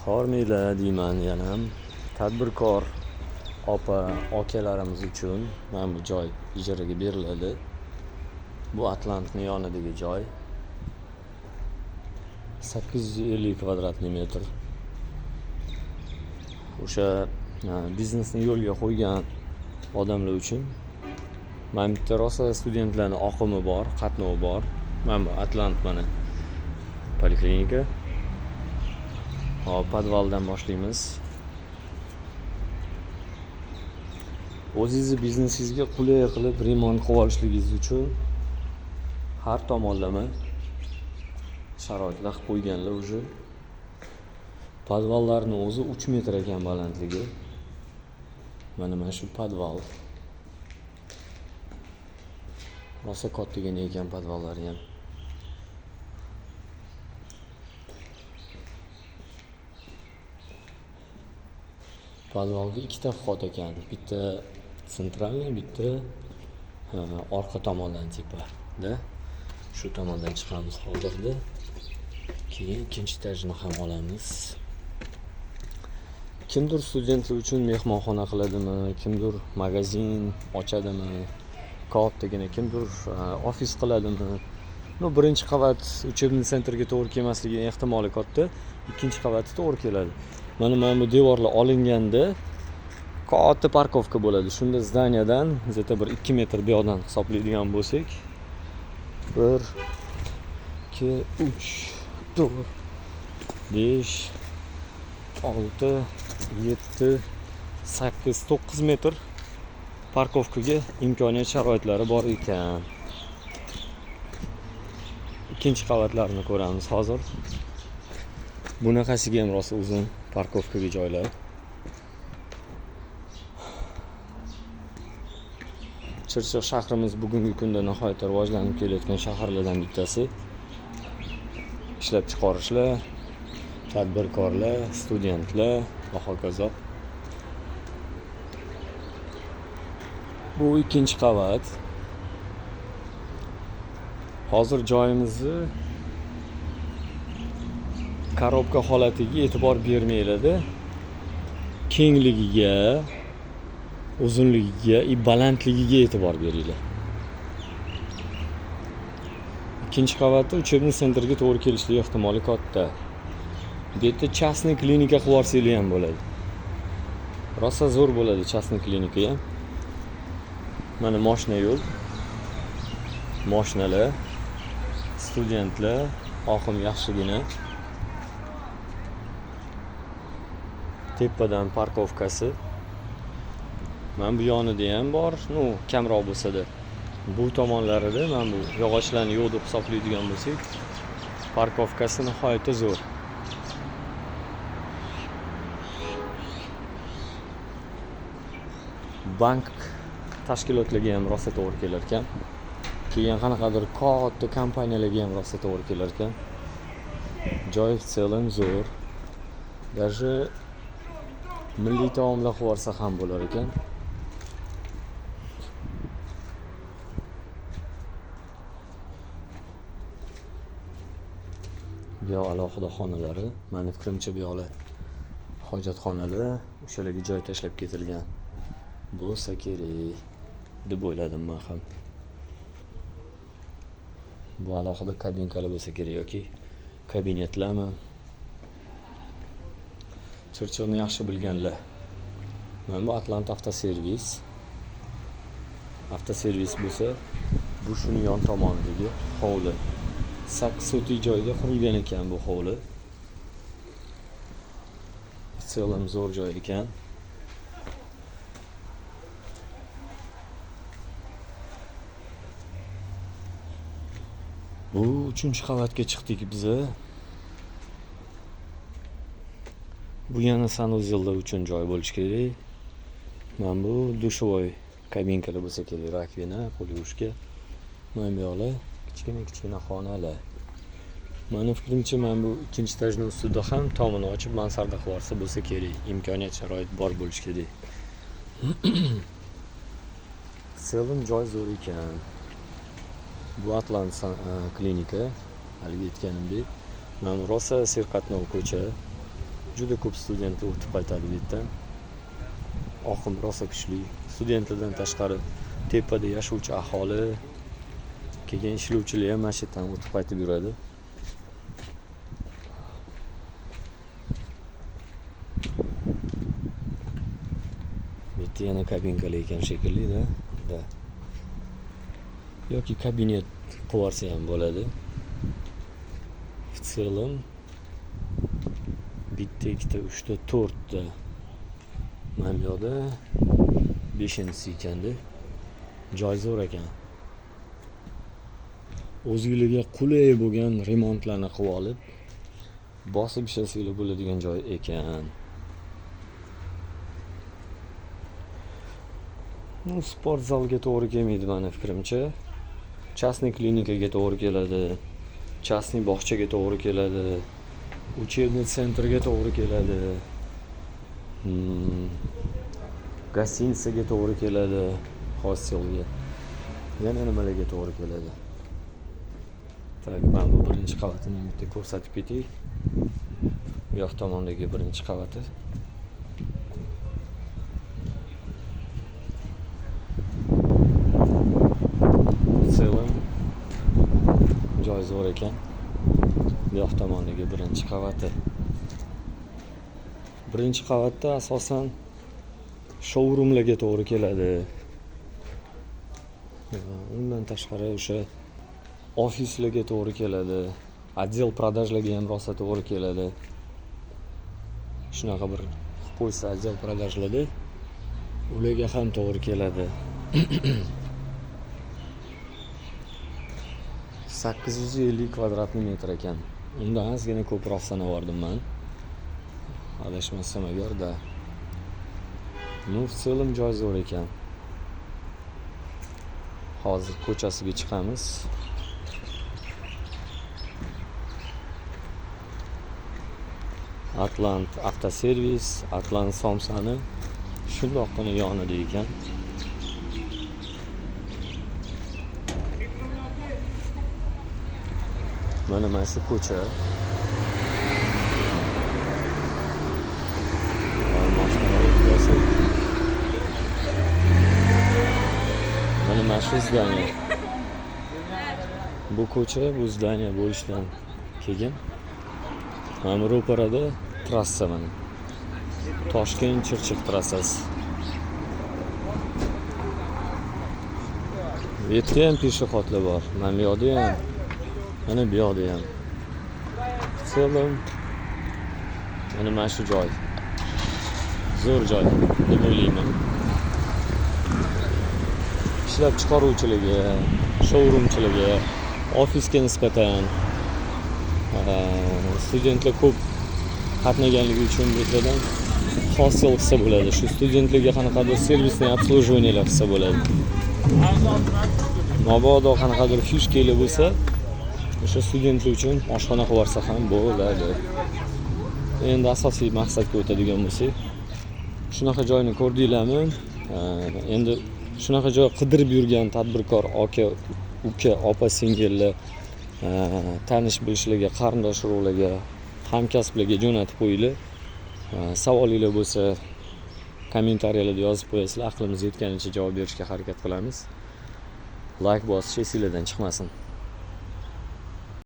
Hormiylar deyman yana ham tadbirkor opa akalarimiz uchun mana bu joy ijaraga beriladi. Bu Atlantning yonidagi joy. 850 kvadratli metr. O'sha biznesni yo'lga qo'ygan odamlar uchun. Mana bitta rosa studentlarning oqimi bor, qatnovi bor. Mana bu Atlant mana poliklinika. Hop, podvaldan boshlaymiz. O'zingizni biznesingizga qulay qilib remont qilib olishligingiz uchun har tomonlama sharoitlar qilib qo'yganlar уже. Podvallarning o'zi 3 metr ekan balandligi. Mana shu podval. Rosa kattagina ekan podvallari ham. Podvalga ikkita vxod ekan. Bitta sentralniy, bitta orqa tomondan tipa-da. Shu tomondan chiqamiz hozirda. Keyin ikkinchi etajni ham olamiz. Kimdir studentlar uchun mehmonxona qiladimi, kimdir magazin ochadimi, kattagina kimdir ofis qiladimi. Birinchi qavat uchebni sentrga to'g'ri kelmasligi ehtimoli katta. Ikkinchi qavati to'g'ri keladi. Mana bu devorlar olinganda katta parkovka bo'ladi. Shunda zdaniyadan zeta bir 2 metr bu yoqdan hisoblaydigan bo'lsak, 1 2 3 4 5 6 7 8 9 metr parkovkaga imkoniyat sharoitlari bor ekan. Ikkinchi qavatlarni ko'ramiz hozir. Bunaqasiga ham rosa uzun parkovkaga joylar. Chirchiq shahrimiz bugungi kunda nihoyatda rivojlanib kelayotgan shaharlardan bittasi. Ishlab chiqarishlar, tadbirkorlar, studentlar va hokazo. Bu ikkinchi qavat. Hozir joyimizni korobka holatiga e'tibor bermaylar-da. Kengligiga, uzunligiga, balandligiga e'tibor beringlar. Ikkinchi qavatda uchebni sentrga to'g'ri kelishligi ehtimoli katta. Bu yerda частный klinika qilib olsanglar ham bo'ladi. Rosa zo'r bo'ladi частный klinika ham. Mana mashina yo'l. Mashinalar, studentlar, oqim yaxshigina. Tepadan parkovkasi. Mana bu yonida ham bor, kamroq bo'lsa-da. Bu tomonlarida mana bu yog'ochlarni yo'q deb hisoblaydigan bo'lsak, parkovkasi nihoyatda zo'r. Bank tashkilotlarga ham rosa to'g'ri kelar ekan. Keyin qanaqadir katta kompaniyalarga ham rosa to'g'ri kelar ekan. Joy в целом zo'r. Даже milliy taomlar qilib olsa ham bo'lar ekan. Bu alohida xonalari, meni fikrimcha bu yoqlar hojatxonalar, o'shalarga joy tashlab ketilgan bo'lsa kerak deb o'yladim men ham. Bu alohida kabinkalar bo'lsa kerak yoki kabinetlarmi? Chirchiqni yaxshi bilganlar. Mana bu Atlant avtoservis. Avtoservis bo'lsa, bu shuni yon tomonidagi hovli. 8 so'tik joyda qurilgan ekan bu hovli. Celim zo'r joy ekan. Bu 3-qavatga chiqdik biz. Bu yana sanuzellar uchun joy bo'lishi kerak. Mana bu dushovoy kabinkalar bo'lsa kerak, rakvina, qo'lyuvishga. Mana bu yoqlar kichkina xonalar. Meni fikrimcha men bu ikkinchi etajning ustida ham tomini ochib mansarda qilib olsa bo'lsa kerak. Imkoniyat sharoit bor bo'lishi kerak. Selim joy zo'r ekan. Bu Atlant klinika, haligi aytganimdek, mana rosa serqatnov ko'cha. Juda ko'p studentlar o'tib qaytadi bu yerdan. Oqim rosa kuchli. Studentlardan tashqari tepada yashovchi aholi, kelgan ishlovchilar ham mana shu yerdan o'tib qaytib yuradi. Bu yerda yana kabinkalar ekan shekilli-da. Yoki kabinet qilib yuborsa ham bo'ladi. В целом bitta, ikkita, uchta, to'rtta. Mana bu yoqda 5-inchisi ekanda. Joy zo'r ekan. O'zingizga qulay bo'lgan remontlarni qilib olib, bosib ishlasanglar bo'ladigan joy ekan. Sport zalga to'g'ri kelmaydi meni fikrimcha. Частный klinikaga to'g'ri keladi. Частный bog'chaga to'g'ri keladi. Учебный centrga to'g'ri keladi. Gostinitsaga to'g'ri keladi. Hostelga. Yana nimalarga to'g'ri keladi? Tak, men bu birinchi qavatini bitta ko'rsatib ketay. Bu yoq tomondagi birinchi qavati. Joy zo'r ekan. Bu yoq tomondagi birinchi qavati. Birinchi qavatda asosan showroomlarga to'g'ri keladi. Undan tashqari o'sha ofislarga to'g'ri keladi. Отдел продажlarga ham rosa to'g'ri keladi. Shunaqa bir qo'ysa отдел продажlarda ularga ham to'g'ri keladi. 850 kvadratli metr ekan. Undan ozgina ko'proq sanavordim men. Adashmasam agarda. Ну, в целом joy zo'r ekan. Hozir ko'chasiga chiqamiz. Atlant avtoservis, Atlant Somsani shundoqqina yonida ekan. Mana shu ko'cha. Mana shu zdaniya. Bu ko'cha, bu zdaniya bo'lishdan keyin mana ro'parada trassa mana. Toshkent Chirchiq trassasi. Bu yerda ham peshxotlar bor. Mana bu yoqda ham, mana bu yoqda ham. В целом mana shu joy. Zo'r joy deb o'ylayman. Ishlab chiqaruvchilarga, showroomchilarga, ofisga nisbatan studentlar ko'p qatnaganligi uchun bu yerdan hostel qilsa bo'ladi. Shu studentlarga qanaqadir servisni obslužиваниялар qilsa bo'ladi. Mabodo qanaqadir fishkalar bo'lsa, o'sha studentlar uchun oshxona qilib yuborsa ham bo'ladi. Endi asosiy maqsadga o'tadigan bo'lsak, shunaqa joyni ko'rdinglarmi? Endi shunaqa joy qidirib yurgan tadbirkor aka, uka, opa, singillar, tanish bilishlarga, qarindosh urug'larga, hamkasblarga jo'natib qo'yinglar. Savolinglar bo'lsa, kommentariyalarda yozib qo'yasizlar. Aqlimiz yetganicha javob berishga harakat qilamiz. Like bosish esingizdan chiqmasin.